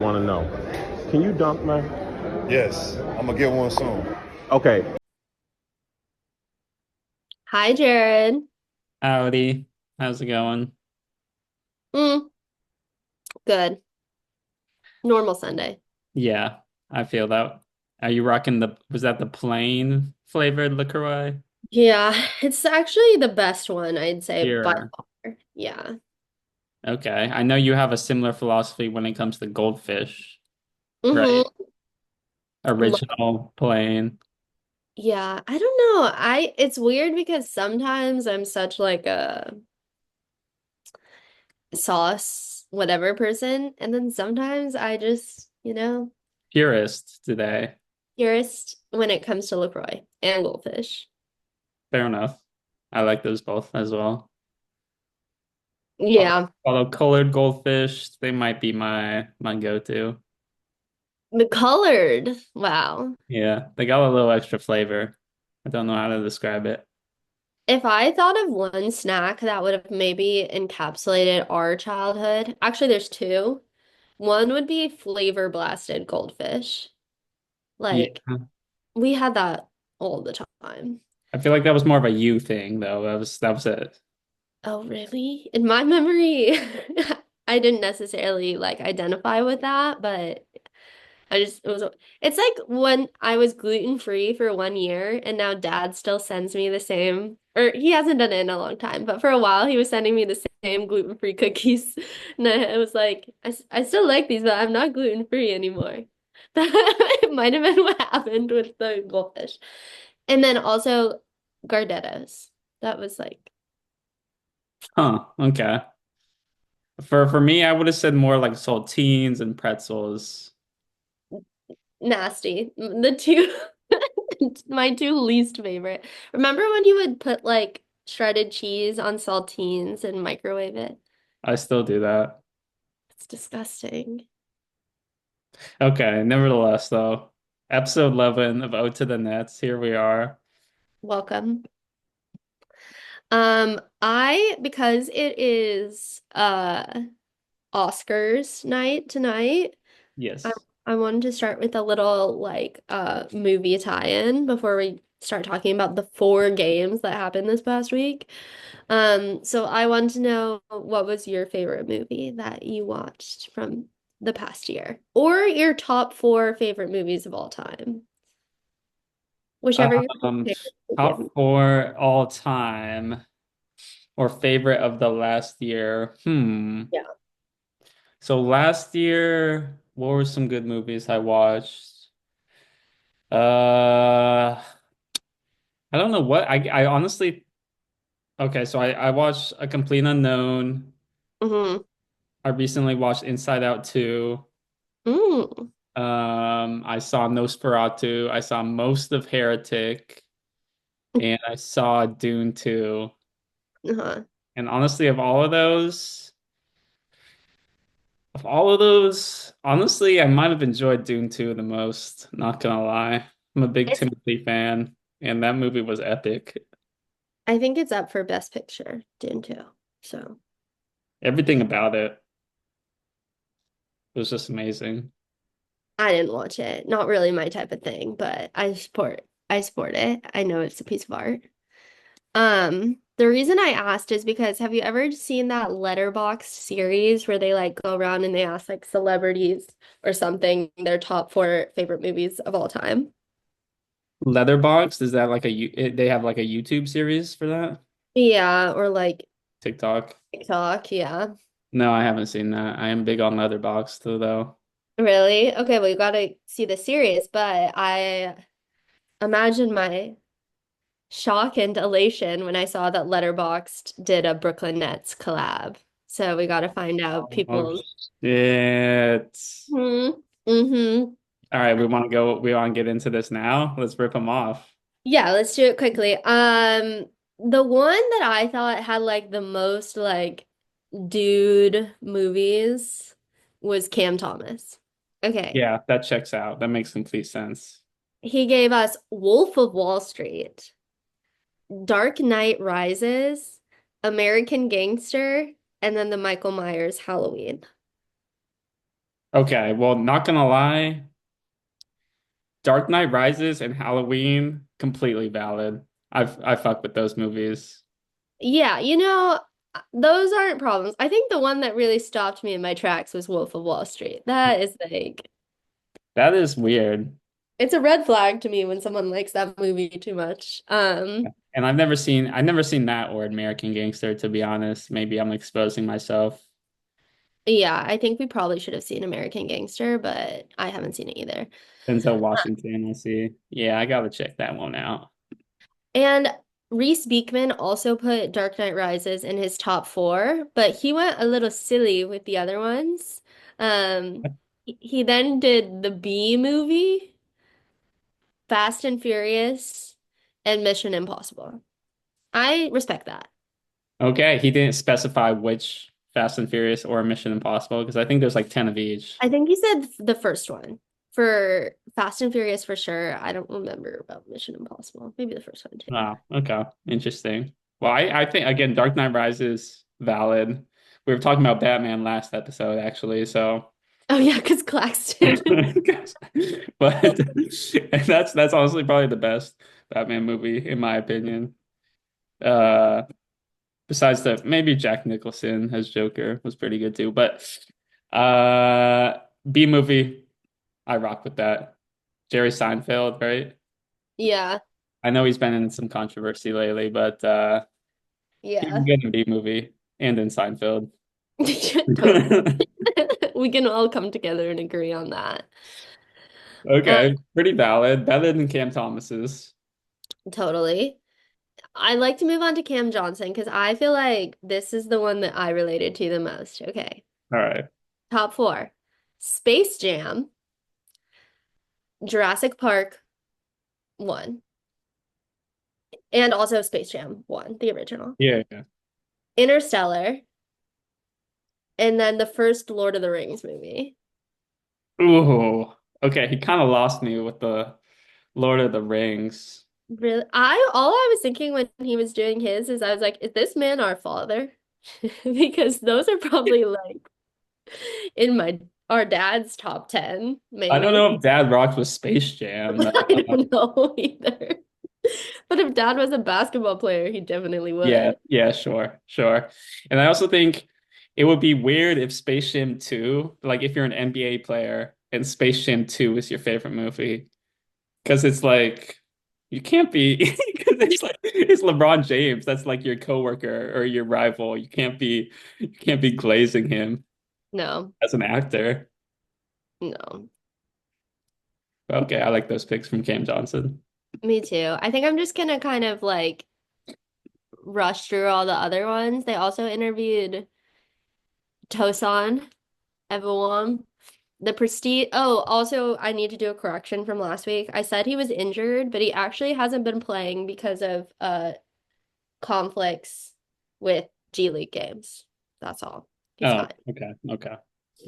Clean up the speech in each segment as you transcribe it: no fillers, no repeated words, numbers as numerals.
Want to know. Can you dunk, man? Yes, I'm gonna get one soon. Okay. Hi, Jared. Howdy. How's it going? Mm, good. Normal Sunday. Yeah, I feel that. Are you rocking was that the plain flavored LaCroix? Yeah, it's actually the best one, I'd say, by Here. far. Yeah. Okay. I know you have a similar philosophy when it comes to goldfish, right? Mm-hmm. Original, plain. Yeah, I don't know. It's weird because sometimes I'm such like a sauce whatever person, and then sometimes I just, Purist today. purist when it comes to LaCroix and goldfish. Fair enough. I like those both as well. Yeah. Although colored goldfish, they might be my go-to. The colored. Wow. Yeah, they got a little extra flavor. I don't know how to describe it. If I thought of one snack that would have maybe encapsulated our childhood, actually, there's two. One would be flavor blasted goldfish. Yeah. Like, we had that all the time. I feel like that was more of a you thing though. That was it. Oh, really? In my memory, I didn't necessarily like identify with that, but it's like when I was gluten free for 1 year and now dad still sends me the same, or he hasn't done it in a long time, but for a while he was sending me the same gluten free cookies. And I was like, I still like these, but I'm not gluten free anymore. That might have been what happened with the goldfish. And then also Gardettos. That was like Huh. Okay. For me, I would have said more like saltines and pretzels. nasty. The two, my two least favorite. Remember when you would put like shredded cheese on saltines and microwave it? I still do that. It's disgusting. Okay. Nevertheless, though, episode 11 of Ode to the Nets. Here we are. Welcome. Because it is Oscars night tonight, I Yes. I wanted to start with a little like movie tie-in before we start talking about the four games that happened this past week. So I want to know what was your favorite movie that you watched from the past year, or your top four favorite movies of all time, whichever your Um, favorite movie. top four all time or favorite of the last year. Yeah. So last year, what were some good movies I watched? Uh, I don't know what I honestly. Okay, so I watched A Complete Unknown. Mm-hmm. I recently watched Inside Out 2. Mm. I saw Nosferatu. I saw most of Heretic, and I saw Dune 2. Uh-huh. And honestly, of all of those, honestly, I might have enjoyed Dune 2 the most, not gonna lie. I'm a big It's Timothy fan, and that movie was epic. I think it's up for Best Picture, Dune 2. So Everything about it was just amazing. I didn't watch it. Not really my type of thing, but I support it. I know it's a piece of art. The reason I asked is because have you ever seen that Letterboxd series where they like go around and they ask like celebrities or something their top four favorite movies of all time? Letterboxd, is that like they have like a YouTube series for that? Yeah, or like TikTok? TikTok, yeah. No, I haven't seen that. I am big on Letterboxd though. Really? Okay, well you gotta see the series, but I imagine my shock and elation when I saw that Letterboxd did a Brooklyn Nets collab. So we got to find out Oh people's. shit. Hmm. Mm-hmm. All right, we want to get into this now. Let's rip them off. Yeah, let's do it quickly. The one that I thought had like the most like dude movies was Cam Thomas. Okay. Yeah, that checks out. That makes complete sense. He gave us Wolf of Wall Street, Dark Knight Rises, American Gangster, and then the Michael Myers Halloween. Okay, well, not gonna lie, Dark Knight Rises and Halloween completely valid. I fuck with those movies. Yeah, those aren't problems. I think the one that really stopped me in my tracks was Wolf of Wall Street. That is like, That is weird. it's a red flag to me when someone likes that movie too much. And I've never seen that or American Gangster, to be honest. Maybe I'm exposing myself. Yeah, I think we probably should have seen American Gangster, but I haven't seen it either. Denzel Washington, I see. Yeah, I gotta check that one out. And Reese Beekman also put Dark Knight Rises in his top four, but he went a little silly with the other ones. He then did the B movie, Fast and Furious, and Mission Impossible. I respect that. Okay, he didn't specify which Fast and Furious or Mission Impossible because I think there's like 10 of each. I think he said the first one for Fast and Furious for sure. I don't remember about Mission Impossible. Maybe the first one too. Wow, okay. Interesting. Well, I think again, Dark Knight Rises valid. We were talking about Batman last episode, actually, so Oh yeah, because Claxton. but that's honestly probably the best Batman movie in my opinion. Uh Besides that, maybe Jack Nicholson as Joker was pretty good too. But uh B movie, I rock with that. Jerry Seinfeld, right? Yeah, I know he's been in some controversy lately, but he was yeah. good in B movie and in Seinfeld. Totally. We can all come together and agree on that. Uh, Okay, pretty valid. Better than Cam Thomas's. totally. I'd like to move on to Cam Johnson because I feel like this is the one that I related to the most. Okay. All right. Top four. Space Jam, Jurassic Park 1, and also Space Jam 1, the original. Yeah, yeah. Interstellar, and then the first Lord of the Rings movie. Ooh. Okay, he kind of lost me with the Lord of the Rings. Really, all I was thinking when he was doing his is I was like, is this man our father? Because those are probably like in my our dad's top 10, I don't maybe. know if Dad rocked with Space Jam. I don't know either. But if dad was a basketball player, he definitely Yeah, would. yeah, sure, sure. And I also think it would be weird if Space Jam 2, like if you're an NBA player and Space Jam 2 is your favorite movie, because it's like you can't be because it's LeBron James. That's like your coworker or your rival. You can't be glazing him No, as an actor. no. Okay, I like those picks from Cam Johnson. Me too. I think I'm just gonna kind of like rush through all the other ones. They also interviewed Tosan Evewam. The Prestige. Oh, also, I need to do a correction from last week. I said he was injured, but he actually hasn't been playing because of conflicts with G League games. That's all. He's Oh, fine. okay, okay.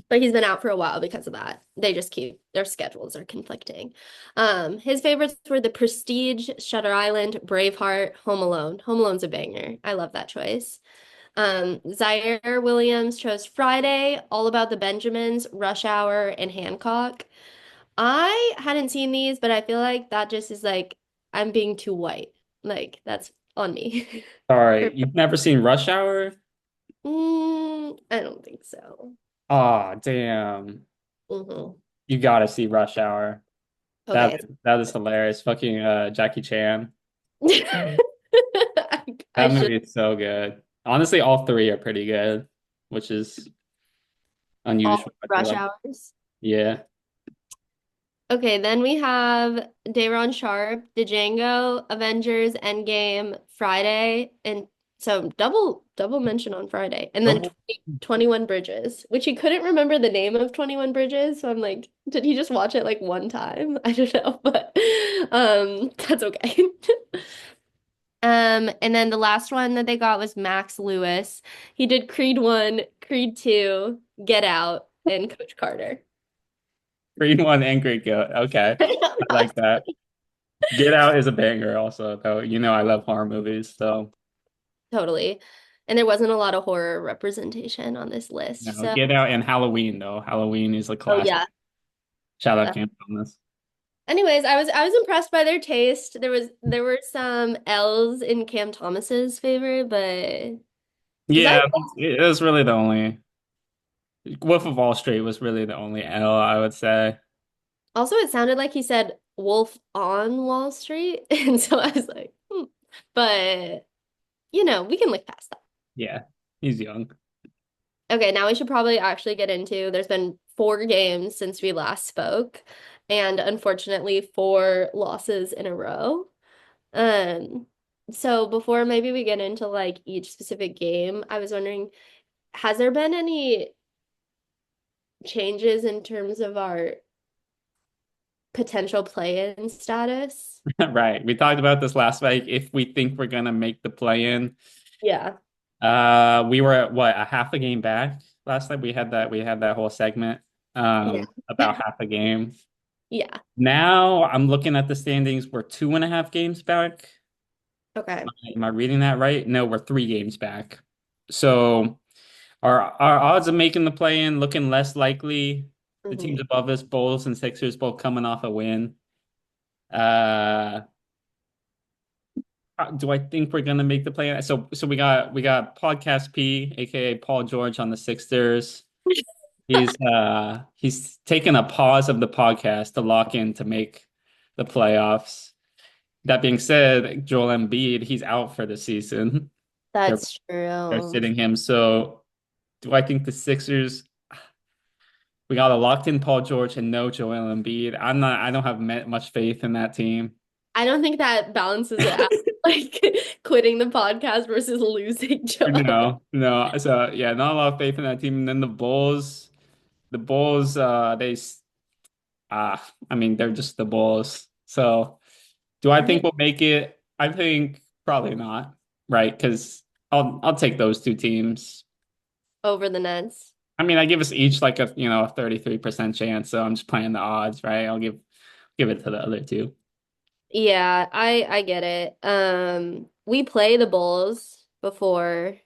But he's been out for a while because of that. They just keep their schedules are conflicting. His favorites were The Prestige, Shutter Island, Braveheart, Home Alone. Home Alone's a banger. I love that choice. Zaire Williams chose Friday, All About the Benjamins, Rush Hour, and Hancock. I hadn't seen these, but I feel like that just is like I'm being too white. Like that's on me. For Sorry, you've never seen Rush Hour? I don't think so. Oh, damn. Hmm. You gotta see Rush Hour. That Okay. that is hilarious. Fucking Jackie Chan. I That should movie is so good. Honestly, all three are pretty good, which is all unusual, I feel rush like. hours. Yeah. Okay, then we have Dayron Sharp, Django, Avengers, Endgame, Friday, and so double mention on Friday. And then Oh, 21 Bridges, which he couldn't remember the name of 21 Bridges. So I'm like, did he just watch it like one time? I don't know, but that's okay. And then the last one that they got was Max Lewis. He did Creed 1, Creed 2, Get Out, and Coach Carter. Green One and Great Goat. Okay. I like that. Get Out is a banger also, though. You know I love horror movies, so Totally. And there wasn't a lot of horror representation on this list. No, So, Get Out and Halloween though. Halloween is a oh classic. yeah. Shout out Uh, Cameron on this. Anyways, I was impressed by their taste. There were some L's in Cam Thomas's favor, but Yeah, besides, it was really the only Wolf of Wall Street was really the only L I would say. also it sounded like he said Wolf on Wall Street, and so I was like, hmm. But we can look past that. Yeah, he's young. Okay, now we should probably actually get into there's been 4 games since we last spoke, and unfortunately 4 losses in a row. Um, so before maybe we get into like each specific game, I was wondering, has there been any changes in terms of our potential play-in status? Right. We talked about this last week. If we think we're gonna make the play-in, Yeah. we were at what, a half a game back last night. We had that whole segment Yeah. about half a game. Yeah. Now I'm looking at the standings. We're 2.5 games back. Okay. Am I reading that right? No, we're 3 games back. So our odds of making the play-in looking less likely. The teams Hmm. above us, Bulls and Sixers, both coming off a win. Uh, do I think we're gonna make the play? So we got Podcast P, aka Paul George on the Sixers. He's taken a pause of the podcast to lock in to make the playoffs. That being said, Joel Embiid, he's out for the season. They're That's they're true. sitting him. So do I think the Sixers, we got a locked in Paul George and no Joel Embiid? I don't have much faith in that team. I don't think that balances it out, like quitting the podcast versus losing Joel. No, no. So yeah, not a lot of faith in that team. And then the Bulls, I mean, they're just the Bulls. So do I think Right. we'll make it? I think probably not, right? Because I'll take those 2 teams. Over the Nets. I mean, I give us each like a 33% chance. So I'm just playing the odds, right? I'll give it to the other two. Yeah, I get it. We play the Bulls before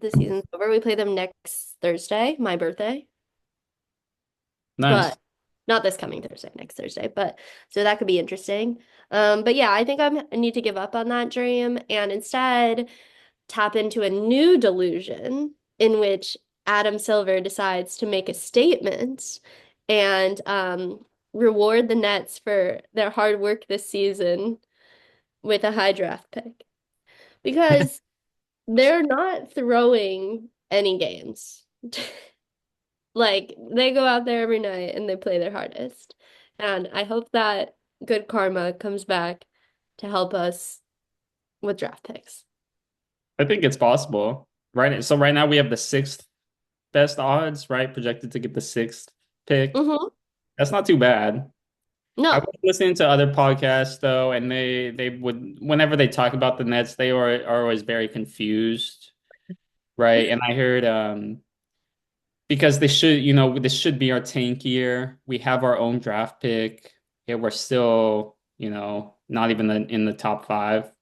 the season's over. We play them next Thursday, my birthday, Nice. but not this coming Thursday, next Thursday. But so that could be interesting. But yeah, I think I need to give up on that dream and instead tap into a new delusion in which Adam Silver decides to make a statement and reward the Nets for their hard work this season with a high draft pick because they're not throwing any games. Like they go out there every night and they play their hardest. And I hope that good karma comes back to help us with draft picks. I think it's possible, right? So right now we have the sixth best odds, right? Projected to get the sixth pick. Hmm. That's not too bad. I No. was listening to other podcasts though, and they would whenever they talk about the Nets, they are always very confused, right? And I heard because this should be our tank year. We have our own draft pick. Yeah, we're still, not even in the top five,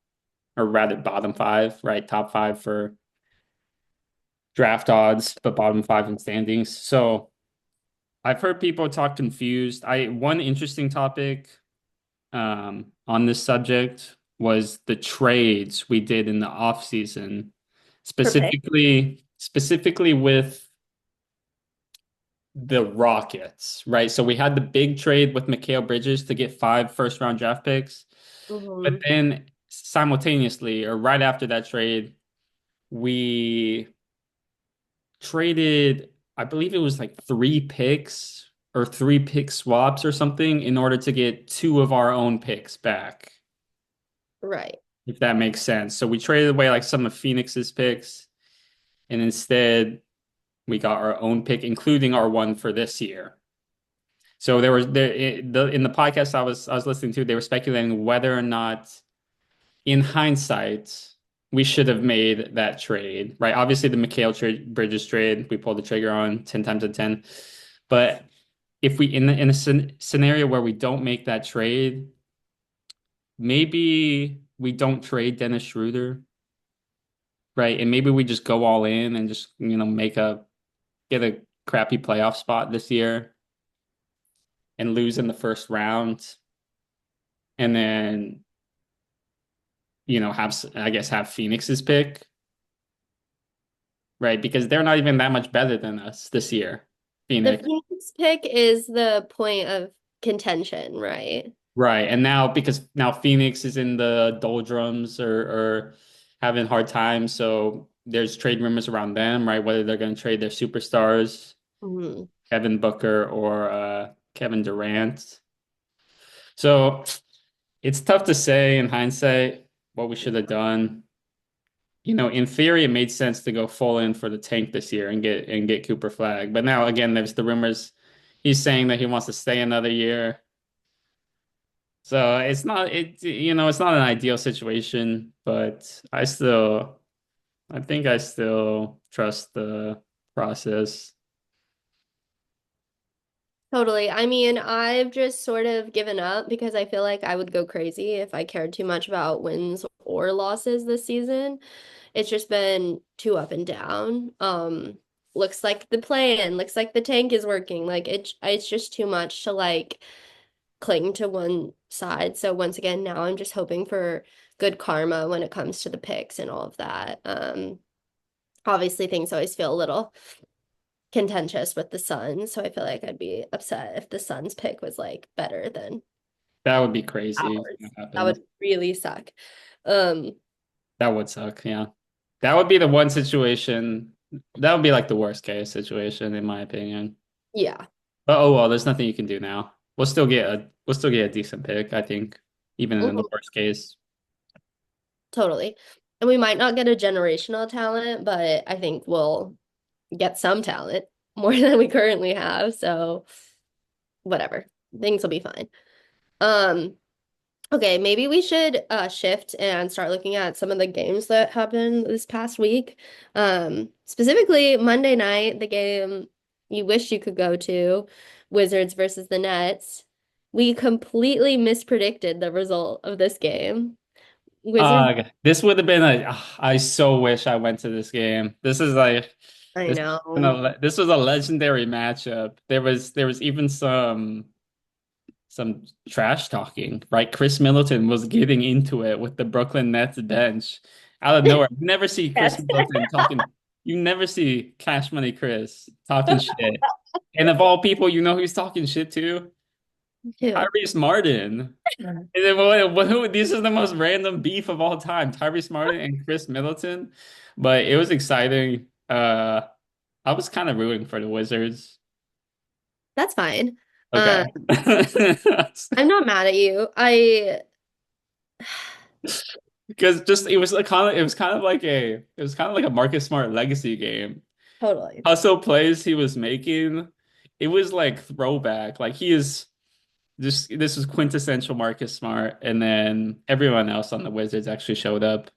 or rather bottom five, right? Top five for draft odds, but bottom five in standings. So I've heard people talk confused. One interesting topic on this subject was the trades we did in the off season, Perfect. specifically with the Rockets, right? So we had the big trade with Mikal Bridges to get 5 first-round draft picks, but Hmm. then simultaneously or right after that trade, we traded, I believe it was like 3 picks or 3 pick swaps or something in order to get 2 of our own picks back, Right. if that makes sense. So we traded away like some of Phoenix's picks, and instead we got our own pick, including our one for this year. So in the podcast I was listening to, they were speculating whether or not, in hindsight, we should have made that trade, right? Obviously, the Bridges trade, we pulled the trigger on 10 times out of 10. But if we in a scenario where we don't make that trade, maybe we don't trade Dennis Schroeder, right? And maybe we just go all in and just, get a crappy playoff spot this year and lose in the first round, and then, have Phoenix's pick, right? Because they're not even that much better than us this year, The Phoenix. Phoenix pick is the point of contention, right? Right. And now, because now Phoenix is in the doldrums, or having a hard time, so there's trade rumors around them, right? Whether they're going to trade their superstars, Mhm. Kevin Booker or Kevin Durant. So it's tough to say in hindsight what we should have done. In theory, it made sense to go full in for the tank this year and get Cooper Flag. But now again, there's the rumors he's saying that he wants to stay another year. So it's not an ideal situation, but I think I still trust the process. Totally. I mean, I've just sort of given up because I feel like I would go crazy if I cared too much about wins or losses this season. It's just been too up and down. Looks like the plan, looks like the tank is working. Like it's just too much to like cling to one side. So once again, now I'm just hoping for good karma when it comes to the picks and all of that. Obviously things always feel a little contentious with the Suns, so I feel like I'd be upset if the Suns pick was like better than That would be crazy if ours. that That happens. would really suck. Um, That would suck, yeah. That would be the one situation. That would be like the worst case situation, in my opinion. yeah. But oh well, there's nothing you can do now. We'll still get a decent pick, I think, even in the Mhm. worst case. Totally. And we might not get a generational talent, but I think we'll get some talent more than we currently have. So whatever. Things will be fine. Um, okay, maybe we should shift and start looking at some of the games that happened this past week. Specifically Monday night, the game you wish you could go to, Wizards versus the Nets. We completely mispredicted the result of this game. Wizards, This would have been I so wish I went to this game. I This know. this was a legendary matchup. There was even some trash talking, right? Chris Middleton was getting into it with the Brooklyn Nets bench out of nowhere. You never see Chris Yes. Middleton talking. You never see Cash Money Chris talking shit. And of all people, who's talking shit to? Too. Tyrese Martin. And then this is the most random beef of all time. Tyrese Martin and Chris Middleton. But it was exciting. I was kind of rooting for the Wizards. That's fine. Okay. I'm not mad at you. I Because just it was kind of like a Marcus Smart legacy game. totally. Hustle plays he was making, it was like throwback. Like he is just this was quintessential Marcus Smart, and then everyone else on the Wizards actually showed up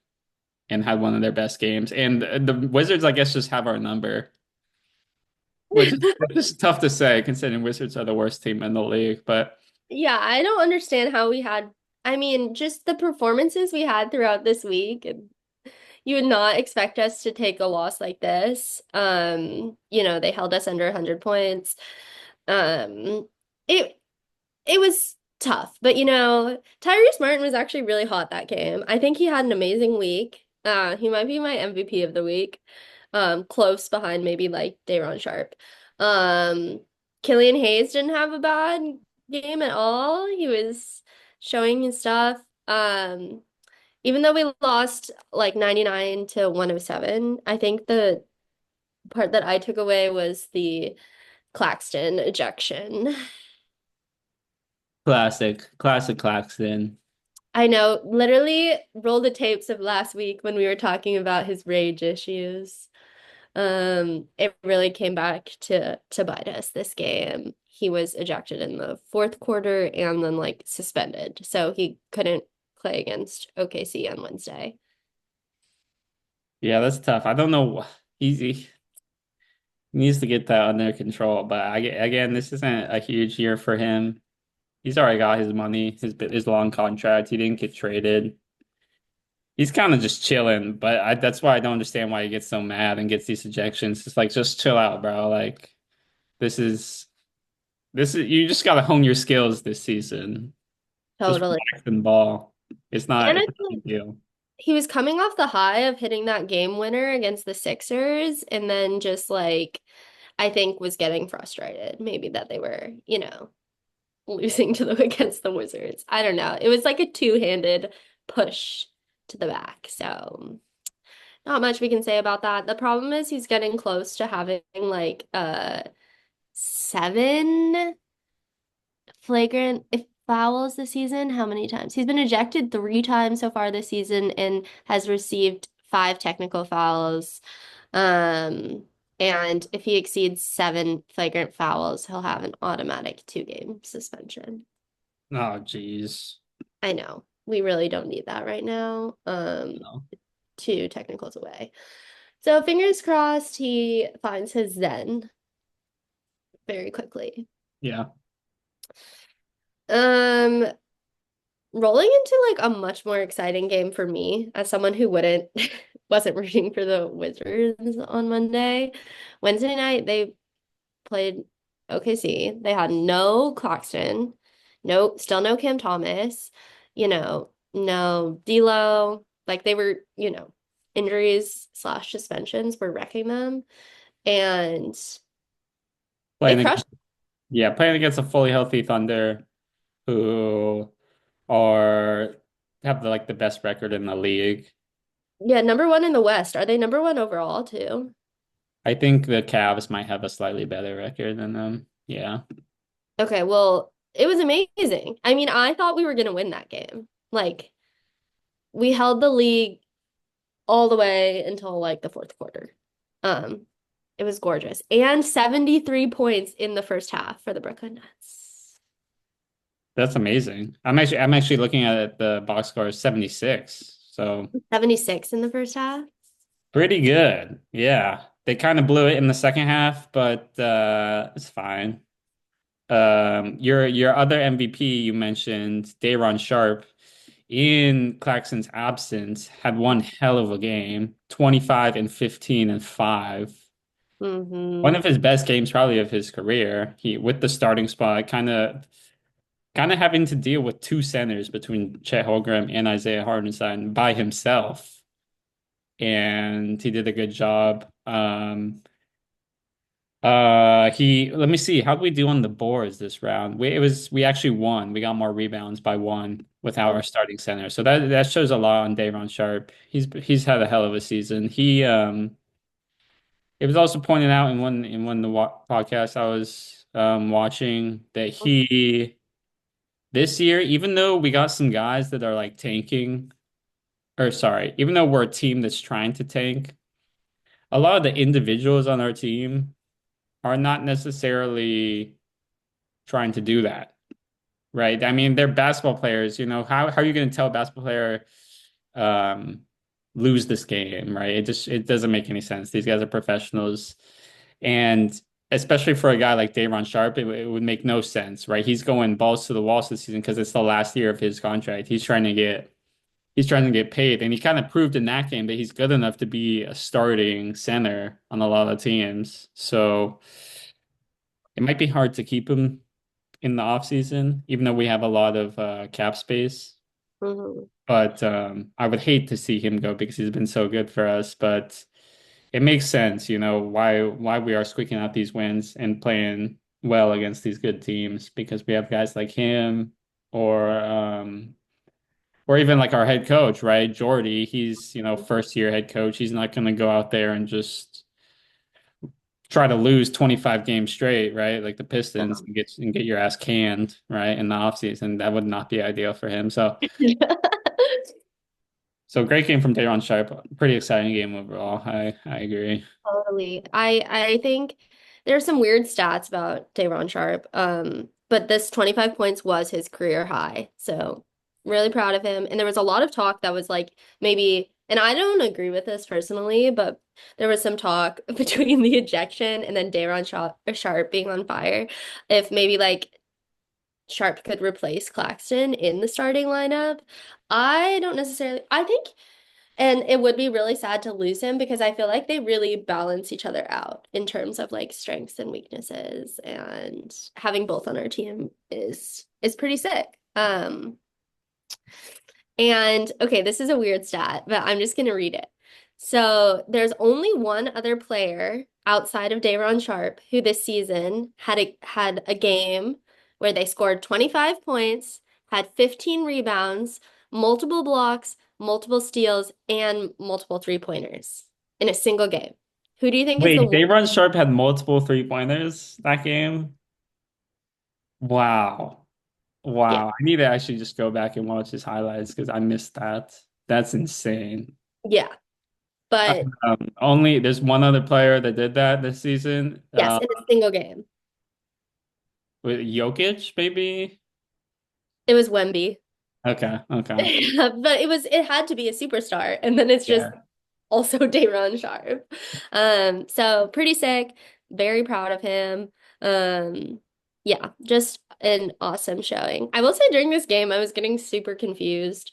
and had one of their best games. And the Wizards, I guess, just have our number, which is tough to say considering Wizards are the worst team in the league. But Yeah, I don't understand how we had, I mean, just the performances we had throughout this week. And you would not expect us to take a loss like this. They held us under 100 points. Um, it it was tough, but Tyrese Martin was actually really hot that game. I think he had an amazing week. He might be my MVP of the week. Close behind maybe like Day'Ron Sharpe. Killian Hayes didn't have a bad game at all. He was showing his stuff. Even though we lost like 99 to 107, I think the part that I took away was the Claxton ejection. classic Claxton. I know, literally roll the tapes of last week when we were talking about his rage issues. It really came back to bite us this game. He was ejected in the fourth quarter and then like suspended. So he couldn't play against OKC on Wednesday. Yeah, that's tough. I don't know. He needs to get that under control. But again, this isn't a huge year for him. He's already got his money, his long contract. He didn't get traded. He's kind of just chilling, but that's why I don't understand why he gets so mad and gets these ejections. It's like just chill out, bro. Like this is you just gotta hone your skills this season. Just Totally. relax and ball. And I It's feel not a big deal. he was coming off the high of hitting that game winner against the Sixers and then just like I think was getting frustrated maybe that they were, losing to the against the Wizards. I don't know. It was like a two-handed push to the back. So not much we can say about that. The problem is he's getting close to having like seven flagrant fouls this season. How many times? He's been ejected 3 times so far this season and has received 5 technical fouls. Um, and if he exceeds 7 flagrant fouls, he'll have an automatic 2-game suspension. Oh, geez. I know. We really don't need that right now. No. 2 technicals away. So fingers crossed he finds his zen very quickly. Yeah. Um, Rolling into like a much more exciting game for me as someone who wouldn't wasn't rooting for the Wizards on Monday. Wednesday night they played OKC. They had no Claxton, still no Cam Thomas, no D'Lo. Like they were, injuries slash suspensions were wrecking them, and they Playing crushed. against, yeah, playing against a fully healthy Thunder who are have like the best record in the league. Yeah, number one in the West. Are they number one overall too? I think the Cavs might have a slightly better record than them. Yeah. Okay, well, it was amazing. I mean, I thought we were gonna win that game. Like, we held the league all the way until like the fourth quarter. Um, it was gorgeous. And 73 points in the first half for the Brooklyn Nets. That's amazing. I'm actually looking at it, the box score is 76. So 76 in the first half. pretty good. Yeah. They kind of blew it in the second half, but it's fine. Your other MVP you mentioned, Day'Ron Sharp, in Claxton's absence, had one hell of a game, 25 and 15 and 5. One Mm-hmm. of his best games probably of his career. He with the starting spot, kind of having to deal with two centers between Chet Holmgren and Isaiah Hartenstein by himself. And he did a good job. Let me see, how did we do on the boards this round? We actually won. We got more rebounds by one without our starting center. So that shows a lot on Day'Ron Sharp. He's had a hell of a season. It was also pointed out in one of the podcasts I was watching that he this year, even though we got some guys that are like tanking, or sorry, even though we're a team that's trying to tank, a lot of the individuals on our team are not necessarily trying to do that, right? I mean, they're basketball players, how are you going to tell a basketball player um lose this game, right? It doesn't make any sense. These guys are professionals. And especially for a guy like Day'Ron Sharp, it would make no sense, right? He's going balls to the walls this season because it's the last year of his contract. He's trying to get paid. And he kind of proved in that game that he's good enough to be a starting center on a lot of teams. So it might be hard to keep him in the offseason, even though we have a lot of cap space. Mm-hmm. But I would hate to see him go because he's been so good for us. But it makes sense, why we are squeaking out these wins and playing well against these good teams because we have guys like him or even like our head coach, right? Jordy, he's, first year head coach. He's not going to go out there and just try to lose 25 games straight, right? Like the Pistons and get your ass canned, right? In the offseason. That would not be ideal for him. So great game from Day'Ron Sharp. Pretty exciting game overall. I agree. Totally. I think there's some weird stats about Day'Ron Sharp. But this 25 points was his career high. So really proud of him. And there was a lot of talk that was like maybe, and I don't agree with this personally, but there was some talk between the ejection and then Sharp being on fire. If maybe like Sharp could replace Claxton in the starting lineup. I don't necessarily, I think And it would be really sad to lose him because I feel like they really balance each other out in terms of like strengths and weaknesses, and having both on our team is pretty sick. And okay, this is a weird stat, but I'm just gonna read it. So there's only one other player outside of Dayron Sharp who this season had a game where they scored 25 points, had 15 rebounds, multiple blocks, multiple steals, and multiple three-pointers in a single game. Who do you think is the Wait, one? Dayron Sharp had multiple three-pointers that game? Wow. Yeah, Wow. I need to actually just go back and watch his highlights because I missed that. That's insane. yeah. But Only there's one other player that did that this season. yes, in a single game. With Jokic, maybe? It was Wemby. Okay, okay. But it had to be a superstar. And then it's just Yeah. also Dayron Sharp. So pretty sick. Very proud of him. Um, yeah, just an awesome showing. I will say during this game, I was getting super confused.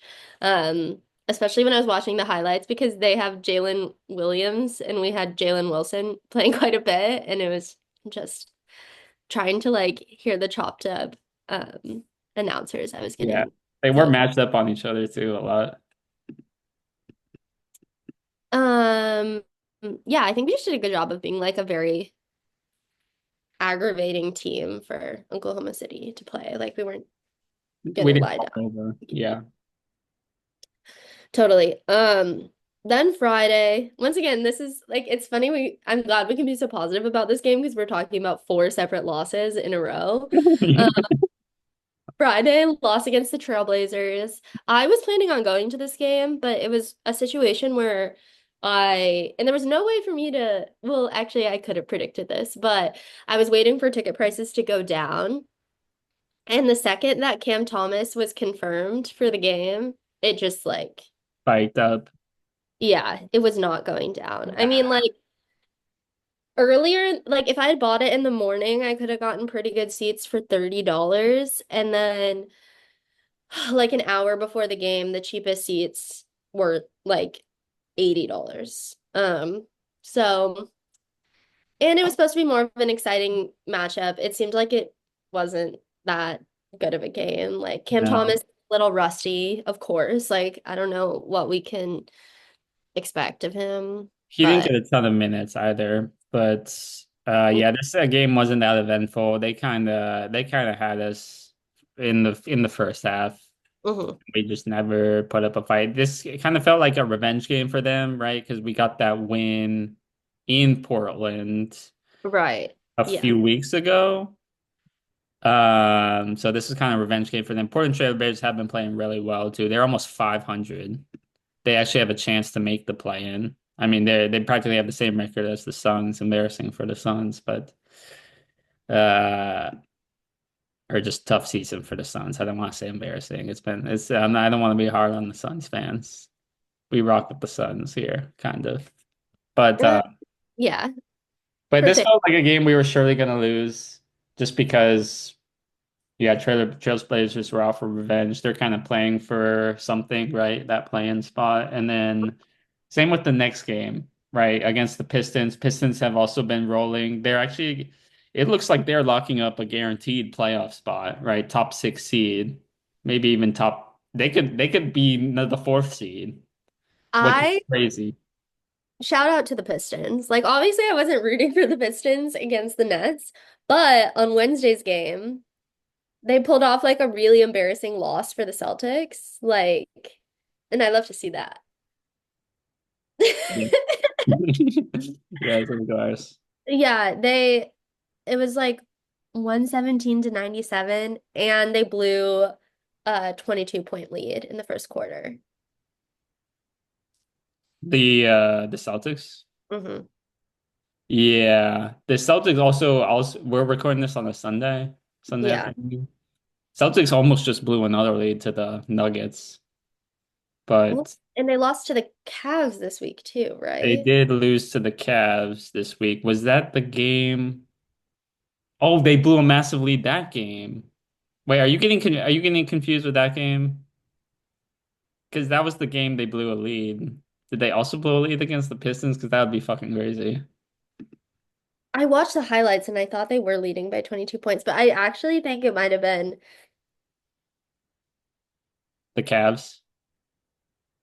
Especially when I was watching the highlights because they have Jalen Williams and we had Jalen Wilson playing quite a bit, and it was just trying to like hear the chopped up announcers. I was Yeah. getting They were so matched up on each other too a lot. um yeah, I think we just did a good job of being like a very aggravating team for Oklahoma City to play. Like we weren't We gonna didn't lie fall down. over. Yeah. Totally. Then Friday, once again, this is like it's funny I'm glad we can be so positive about this game because we're talking about four separate losses in a row. Um, Friday loss against the Trailblazers. I was planning on going to this game, but it was a situation where and there was no way for me to, well, actually, I could have predicted this, but I was waiting for ticket prices to go down. And the second that Cam Thomas was confirmed for the game, it just like, Spiked up. yeah, it was not going down. I mean, like earlier, like if I had bought it in the morning, I could have gotten pretty good seats for $30. And then like an hour before the game, the cheapest seats were like $80. So and it was supposed to be more of an exciting matchup. It seemed like it wasn't that good of a game. Like Cam No. Thomas, a little rusty, of course. Like I don't know what we can expect of him, He didn't but get a ton of minutes either, but yeah, this game wasn't that eventful. They kind of had us in the first half. mhm. We just never put up a fight. This kind of felt like a revenge game for them, right? Because we got that win in Portland Right. a Yeah. few weeks ago. So this is kind of a revenge game for them. Portland Trail Blazers have been playing really well too. They're almost 500. They actually have a chance to make the play-in. I mean, they practically have the same record as the Suns. Embarrassing for the Suns, but uh, or just tough season for the Suns. I don't want to say embarrassing. I don't want to be hard on the Suns fans. We rock with the Suns here, kind of. But Uh, yeah, for this sure. felt like a game we were surely going to lose, just because yeah, Trailblazers were out for revenge. They're kind of playing for something, right? That play-in spot. And then same with the next game, right? Against the Pistons. Pistons have also been rolling. It looks like they're locking up a guaranteed playoff spot, right? Top six seed, maybe even they could be the fourth seed, which is I crazy. shout out to the Pistons. Like obviously I wasn't rooting for the Pistons against the Nets, but on Wednesday's game, they pulled off like a really embarrassing loss for the Celtics. Like, and I love to see that. Yeah, yeah, it's guys. Yeah, it was like 117 to 97 and they blew a 22-point lead in the first quarter. The Celtics. Hmm. Yeah, the Celtics also we're recording this on a Sunday Yeah. afternoon. Celtics almost just blew another lead to the Nuggets, Well, but and they lost to the Cavs this week too, they right? did lose to the Cavs this week. Was that the game? Oh, they blew a massive lead that game. Wait, are you getting confused with that game? Because that was the game they blew a lead. Did they also blow a lead against the Pistons? Because that would be fucking crazy. I watched the highlights and I thought they were leading by 22 points, but I actually think it might have been The Cavs.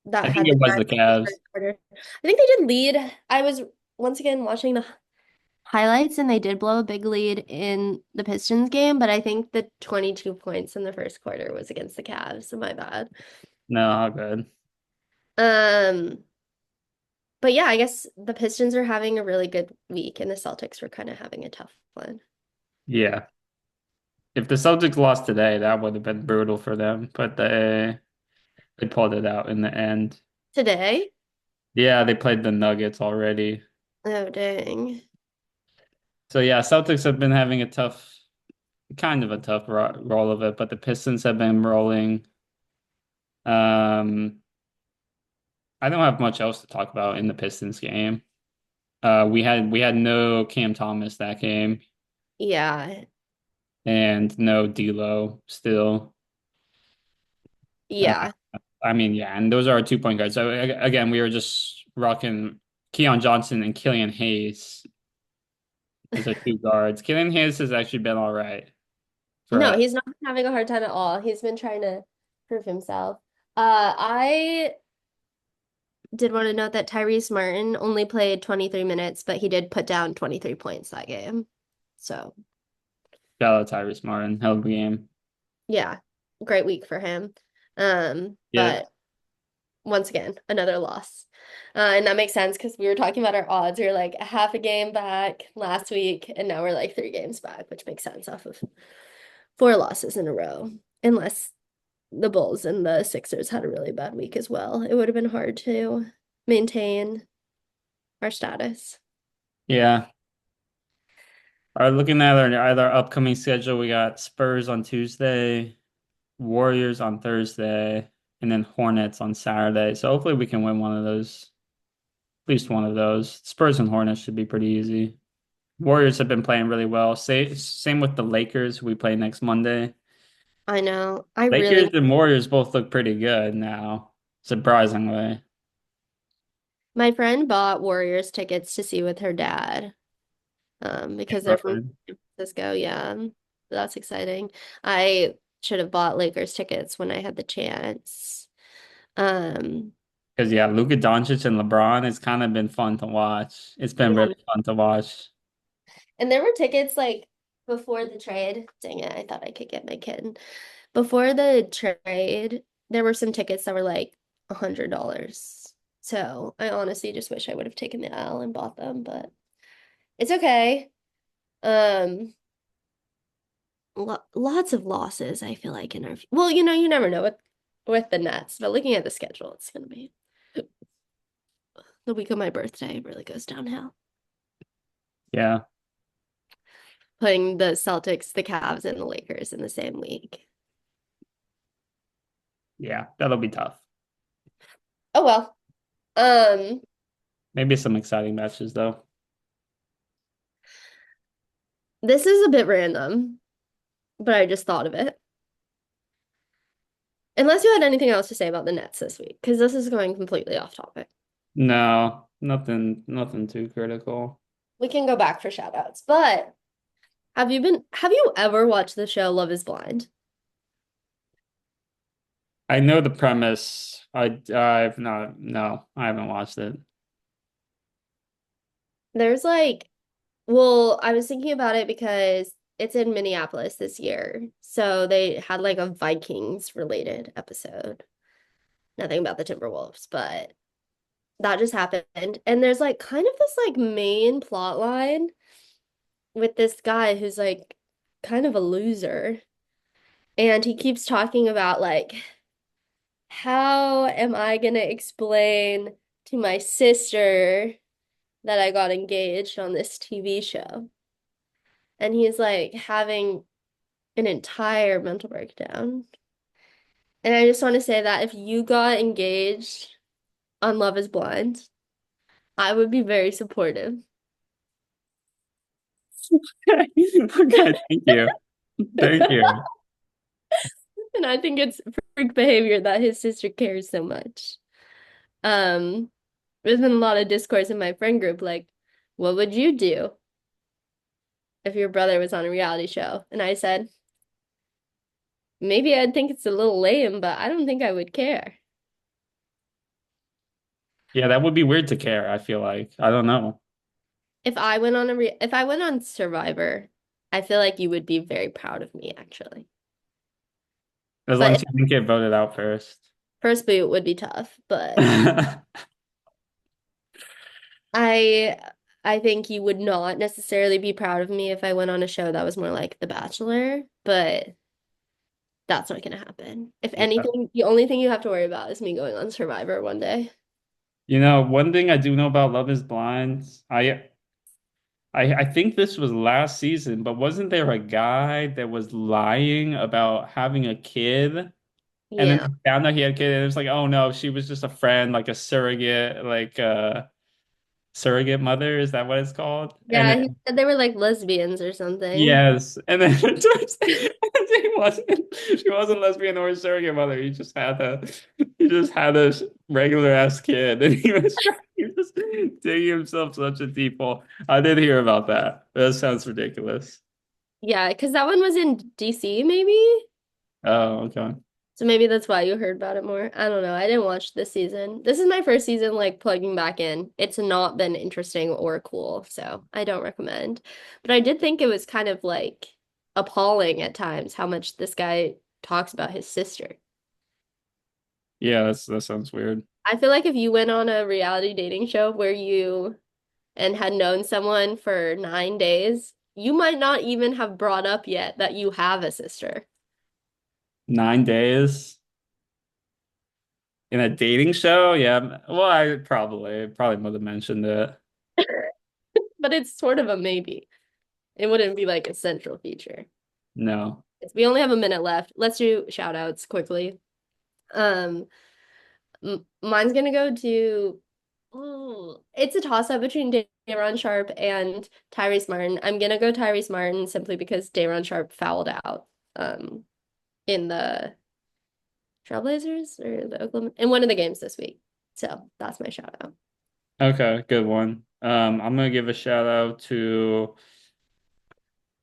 I that think had it the was time the in the Cavs. first quarter. I think they did lead. I was once again watching the highlights and they did blow a big lead in the Pistons game, but I think the 22 points in the first quarter was against the Cavs, so my bad. No, all good. Um, but yeah, I guess the Pistons are having a really good week and the Celtics were kind of having a tough one. Yeah. If the Celtics lost today, that would have been brutal for them, but they pulled it out in the end. Today? Yeah, they played the Nuggets already. Oh, dang. So yeah, Celtics have been having a tough, kind of a tough roll of it, but the Pistons have been rolling. Um, I don't have much else to talk about in the Pistons game. We had no Cam Thomas that game Yeah. and no D'Lo still. Uh, Yeah. I mean, yeah, and those are our 2 point guards. So again, we were just rocking Keon Johnson and Killian Hayes as our two guards. Killian Hayes has actually been all right for No, us. he's not having a hard time at all. He's been trying to prove himself. I did want to note that Tyrese Martin only played 23 minutes, but he did put down 23 points that game. So, Shout out Tyrese Martin, hell of a game. yeah, great week for him. Yeah, But once again, another loss. And that makes sense because we were talking about our odds. We were like a half a game back last week, and now we're like 3 games back, which makes sense off of 4 losses in a row. Unless the Bulls and the Sixers had a really bad week as well. It would have been hard to maintain our status. yeah. All right, looking at our upcoming schedule, we got Spurs on Tuesday, Warriors on Thursday, and then Hornets on Saturday. So hopefully we can win one of those, at least one of those. Spurs and Hornets should be pretty easy. Warriors have been playing really well. Same with the Lakers, who we play next Monday. I know. I Lakers really, and Warriors both look pretty good now, surprisingly. my friend bought Warriors tickets to see with her dad, because they're from San Francisco. Yeah, that's exciting. I should have bought Lakers tickets when I had the chance. Um, Because yeah, Luka Doncic and LeBron, it's kind of been fun to watch. It's been yeah. really fun to watch. And there were tickets like before the trade. Dang it, I thought I could get my kid. Before the trade, there were some tickets that were like $100. So I honestly just wish I would have taken the L and bought them, but it's okay. Um, lots of losses, I feel like in our well, you never know with the Nets, but looking at the schedule, it's gonna be the week of my birthday really goes downhill. Yeah, Putting the Celtics, the Cavs, and the Lakers in the same week. yeah, that'll be tough. Oh well. Um, Maybe some exciting matches though. this is a bit random, but I just thought of it. Unless you had anything else to say about the Nets this week, because this is going completely off topic. No, nothing too critical. We can go back for shout outs. But have you ever watched the show Love is Blind? I know the premise. I've not, no, I haven't watched it. There's like, well, I was thinking about it because it's in Minneapolis this year. So they had like a Vikings related episode. Nothing about the Timberwolves, but that just happened. And there's like kind of this like main plot line with this guy who's like kind of a loser. And he keeps talking about like, how am I gonna explain to my sister that I got engaged on this TV show? And he's like having an entire mental breakdown. And I just want to say that if you got engaged on Love is Blind, I would be very supportive. Okay, thank you. Thank you. And I think it's freak behavior that his sister cares so much. Um, There's been a lot of discourse in my friend group, like, what would you do if your brother was on a reality show? And I said, maybe I'd think it's a little lame, but I don't think I would care. Yeah, that would be weird to care, I feel like. I don't know. If I went on Survivor, I feel like you would be very proud of me, actually. As long But as you didn't get voted out first. first boot would be tough, but I I think you would not necessarily be proud of me if I went on a show that was more like The Bachelor, but that's not gonna happen. If Yeah. anything, the only thing you have to worry about is me going on Survivor one day. You know, one thing I do know about Love is Blind, I think this was last season, but wasn't there a guy that was lying about having a kid? And then Yeah. he found out he had a kid, and it was like, oh no, she was just a friend, like a surrogate, like surrogate mother, is that what it's called? And Yeah, he then said they were like lesbians or something. yes, and then it turns she wasn't lesbian or a surrogate mother. He just had a regular ass kid, and he was just digging himself such a deep hole. I did hear about that. That sounds ridiculous. Yeah, because that one was in DC, maybe? Oh, okay. So maybe that's why you heard about it more. I don't know. I didn't watch this season. This is my first season like plugging back in. It's not been interesting or cool, so I don't recommend. But I did think it was kind of like appalling at times how much this guy talks about his sister. Yeah, that sounds weird. I feel like if you went on a reality dating show where you and had known someone for 9 days, you might not even have brought up yet that you have a sister. 9 days in a dating show? Yeah. Well, I probably would have mentioned it. But it's sort of a maybe. It wouldn't be like a central feature. No. We only have a minute left. Let's do shout outs quickly. Um, mine's gonna go to it's a toss up between Dayron Sharp and Tyrese Martin. I'm gonna go Tyrese Martin simply because Dayron Sharp fouled out in the Trailblazers or the Oklahoma in one of the games this week. So that's my shout out. Okay, good one. I'm gonna give a shout out to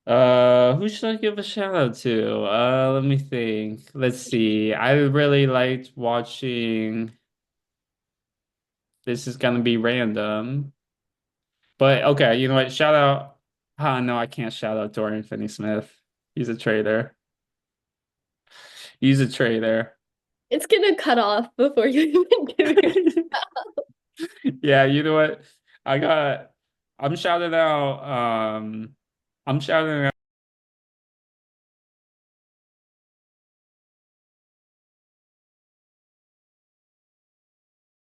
who should I give a shout out to? Let me think. Let's see. I really liked watching this is gonna be random. But okay, you know what? Shout out. No, I can't shout out Dorian Finney-Smith. He's a traitor. He's a traitor. It's gonna cut off before you even give your Yeah, you know what? I got I'm shouting out I'm shouting